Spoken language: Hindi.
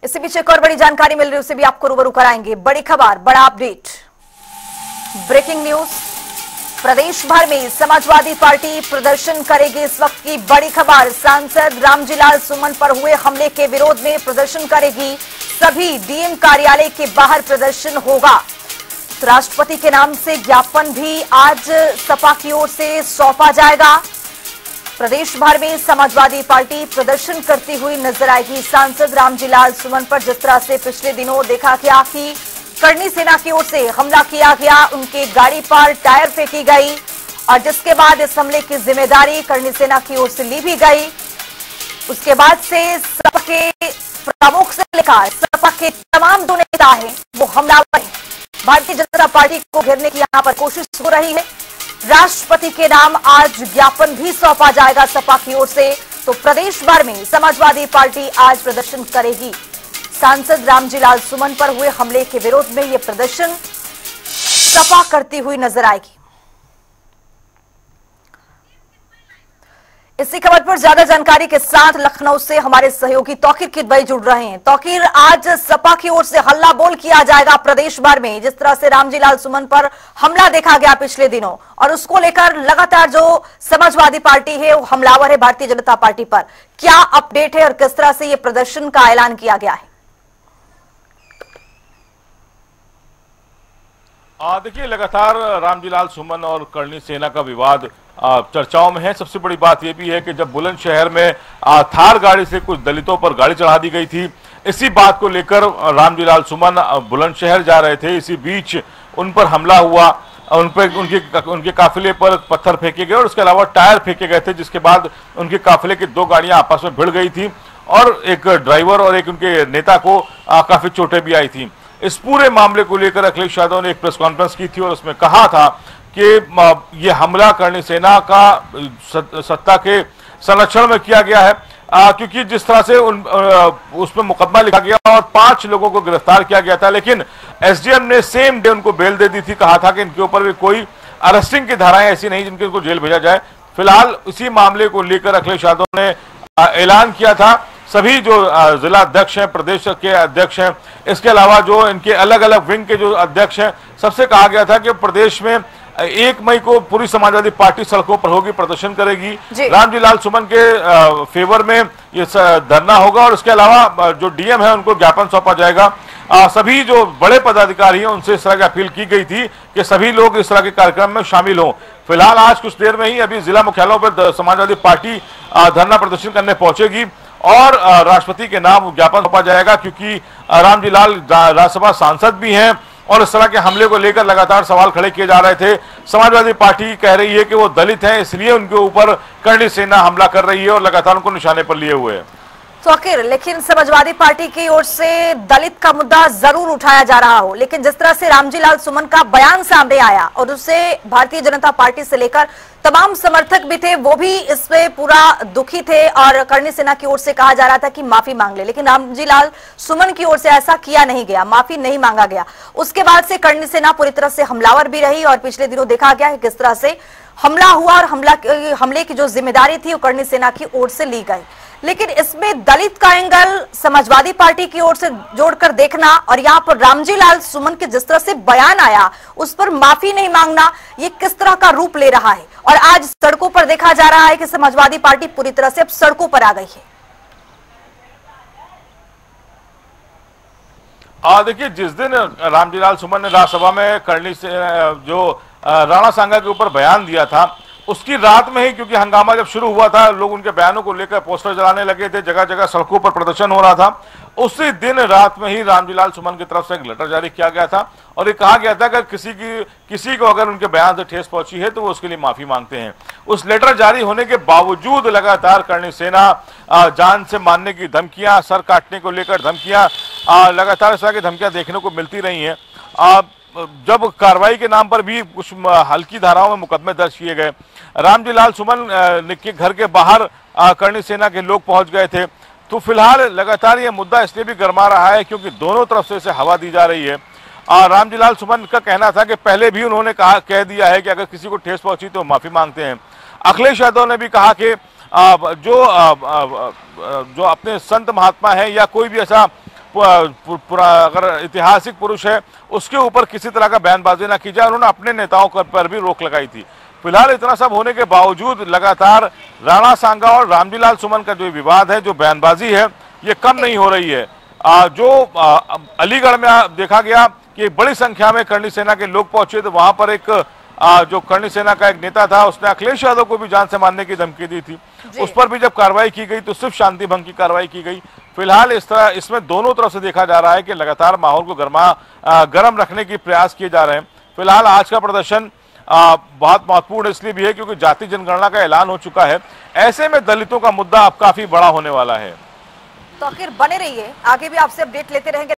इससे पीछे एक और बड़ी जानकारी मिल रही है, उसे भी आपको रूबरू कराएंगे। बड़ी खबर, बड़ा अपडेट, ब्रेकिंग न्यूज। प्रदेश भर में समाजवादी पार्टी प्रदर्शन करेगी। इस वक्त की बड़ी खबर, सांसद रामजीलाल सुमन पर हुए हमले के विरोध में प्रदर्शन करेगी। सभी डीएम कार्यालय के बाहर प्रदर्शन होगा। तो राष्ट्रपति के नाम से ज्ञापन भी आज सपा की ओर से सौंपा जाएगा। प्रदेश भर में समाजवादी पार्टी प्रदर्शन करती हुई नजर आएगी। सांसद रामजीलाल सुमन पर जिस तरह से पिछले दिनों देखा गया कि करनी सेना की ओर से हमला किया गया, उनके गाड़ी पर टायर फेंकी गई और जिसके बाद इस हमले की जिम्मेदारी करनी सेना की ओर से ली भी गई। उसके बाद से सपा के प्रमुख से लेकर सपा के तमाम जो नेता हैं वो हमलावर हैं। भारतीय जनता पार्टी को घेरने की यहां पर कोशिश हो रही है। राष्ट्रपति के नाम आज ज्ञापन भी सौंपा जाएगा सपा की ओर से। तो प्रदेश भर में समाजवादी पार्टी आज प्रदर्शन करेगी। सांसद रामजीलाल सुमन पर हुए हमले के विरोध में यह प्रदर्शन सपा करती हुई नजर आएगी। इसी खबर पर ज्यादा जानकारी के साथ लखनऊ से हमारे सहयोगी तौकीर किदवई जुड़ रहे हैं। तौकीर, आज सपा की ओर से हल्ला बोल किया जाएगा प्रदेश भर में, जिस तरह से रामजीलाल सुमन पर हमला देखा गया पिछले दिनों, और उसको लेकर लगातार जो समाजवादी पार्टी है वो हमलावर है भारतीय जनता पार्टी पर। क्या अपडेट है और किस तरह से ये प्रदर्शन का ऐलान किया गया है? देखिए, लगातार रामजीलाल सुमन और करनी सेना का विवाद चर्चाओं में है। सबसे बड़ी बात यह भी है कि जब बुलंदशहर में थार गाड़ी से कुछ दलितों पर गाड़ी चढ़ा दी गई थी, इसी बात को लेकर रामजीलाल सुमन बुलंदशहर जा रहे थे। इसी बीच उन पर हमला हुआ, उनके काफिले पर पत्थर फेंके गए और उसके अलावा टायर फेंके गए थे, जिसके बाद उनके काफिले की दो गाड़ियां आपस में भिड़ गई थी और एक ड्राइवर और एक उनके नेता को काफी चोटें भी आई थी। इस पूरे मामले को लेकर अखिलेश यादव ने एक प्रेस कॉन्फ्रेंस की थी और उसमें कहा था कि ये हमला करनी सेना का सत्ता के संरक्षण में किया गया है, क्योंकि जिस तरह से उसमें मुकदमा लिखा गया और 5 लोगों को गिरफ्तार किया गया था, लेकिन एसडीएम ने सेम डे उनको बेल दे दी थी। कहा था कि इनके ऊपर भी कोई अरेस्टिंग की धाराएं ऐसी नहीं जिनके इनको जेल भेजा जाए। फिलहाल इसी मामले को लेकर अखिलेश यादव ने ऐलान किया था। सभी जो जिला अध्यक्ष हैं, प्रदेश के अध्यक्ष हैं, इसके अलावा जो इनके अलग अलग विंग के जो अध्यक्ष हैं, सबसे कहा गया था कि प्रदेश में 1 मई को पूरी समाजवादी पार्टी सड़कों पर होगी, प्रदर्शन करेगी। रामजीलाल सुमन के फेवर में ये धरना होगा और इसके अलावा जो डीएम है उनको ज्ञापन सौंपा जाएगा। सभी जो बड़े पदाधिकारी हैं उनसे इस तरह की अपील की गई थी कि सभी लोग इस तरह के कार्यक्रम में शामिल हों। फिलहाल आज कुछ देर में ही अभी जिला मुख्यालयों पर समाजवादी पार्टी धरना प्रदर्शन करने पहुंचेगी और राष्ट्रपति के नाम ज्ञापन सौंपा जाएगा, क्योंकि रामजीलाल राज्यसभा सांसद भी हैं और इस तरह के हमले को लेकर लगातार सवाल खड़े किए जा रहे थे। समाजवादी पार्टी कह रही है कि वो दलित हैं, इसलिए उनके ऊपर करनी सेना हमला कर रही है और लगातार उनको निशाने पर लिए हुए है। तो आखिर लेकिन समाजवादी पार्टी की ओर से दलित का मुद्दा जरूर उठाया जा रहा हो, लेकिन जिस तरह से रामजीलाल सुमन का बयान सामने आया और उससे भारतीय जनता पार्टी से लेकर तमाम समर्थक भी थे, वो भी इसमें पूरा दुखी थे और करनी सेना की ओर से कहा जा रहा था कि माफी मांग ले, लेकिन रामजीलाल सुमन की ओर से ऐसा किया नहीं गया, माफी नहीं मांगा गया। उसके बाद से करनी सेना पूरी तरह से हमलावर भी रही और पिछले दिनों देखा गया है किस तरह से हमला हुआ और हमले की जो जिम्मेदारी थी वो करनी सेना की ओर से ली गई। लेकिन इसमें दलित का एंगल समाजवादी पार्टी की ओर से जोड़कर देखना और यहाँ पर रामजीलाल सुमन के जिस तरह से बयान आया उस पर माफी नहीं मांगना, ये किस तरह का रूप ले रहा है और आज सड़कों पर देखा जा रहा है कि समाजवादी पार्टी पूरी तरह से अब सड़कों पर आ गई है। देखिए, जिस दिन रामजीलाल सुमन ने राज्यसभा में करनी से जो राणा सांगा के ऊपर बयान दिया था, उसकी रात में ही, क्योंकि हंगामा जब शुरू हुआ था, लोग उनके बयानों को लेकर पोस्टर जलाने लगे थे, जगह जगह सड़कों पर प्रदर्शन हो रहा था, उसी दिन रात में ही रामजीलाल सुमन की तरफ से एक लेटर जारी किया गया था और ये कहा गया था कि किसी को अगर उनके बयान से ठेस पहुंची है तो वो उसके लिए माफी मांगते हैं। उस लेटर जारी होने के बावजूद लगातार करनी सेना जान से मारने की धमकियां, सर काटने को लेकर धमकियां, लगातार इस तरह की धमकियां देखने को मिलती रही हैं। जब कार्रवाई के नाम पर भी कुछ हल्की धाराओं में मुकदमे दर्ज किए गए, रामजीलाल सुमन के घर के बाहर करनी सेना के लोग पहुंच गए थे। तो फिलहाल लगातार ये मुद्दा इसलिए भी गर्मा रहा है क्योंकि दोनों तरफ से इसे हवा दी जा रही है। रामजीलाल सुमन का कहना था कि पहले भी उन्होंने कह दिया है कि अगर किसी को ठेस पहुंची तो माफी मांगते हैं। अखिलेश यादव ने भी कहा कि जो अपने संत महात्मा है या कोई भी ऐसा पूरा अगर ऐतिहासिक पुरुष है उसके ऊपर किसी तरह का बयानबाजी ना की जाए। उन्होंने अपने नेताओं पर भी रोक लगाई थी। फिलहाल इतना सब होने के बावजूद लगातार राणा सांगा और रामजीलाल सुमन का जो विवाद है, जो बयानबाजी है, ये कम नहीं हो रही है। अलीगढ़ में देखा गया कि बड़ी संख्या में करणी सेना के लोग पहुंचे, तो वहां पर एक जो करणी सेना का एक नेता था उसने अखिलेश यादव को भी जान से मारने की धमकी दी थी। उस पर भी जब कार्रवाई की गई तो सिर्फ शांति भंग की कार्रवाई की गई। फिलहाल इस तरह इसमें दोनों तरफ से देखा जा रहा है कि लगातार माहौल को गर्म रखने की प्रयास किए जा रहे हैं। फिलहाल आज का प्रदर्शन बहुत महत्वपूर्ण इसलिए भी है क्योंकि जाति जनगणना का ऐलान हो चुका है। ऐसे में दलितों का मुद्दा अब काफी बड़ा होने वाला है। तो आखिर बने रहिए, आगे भी आपसे अपडेट लेते रहेंगे।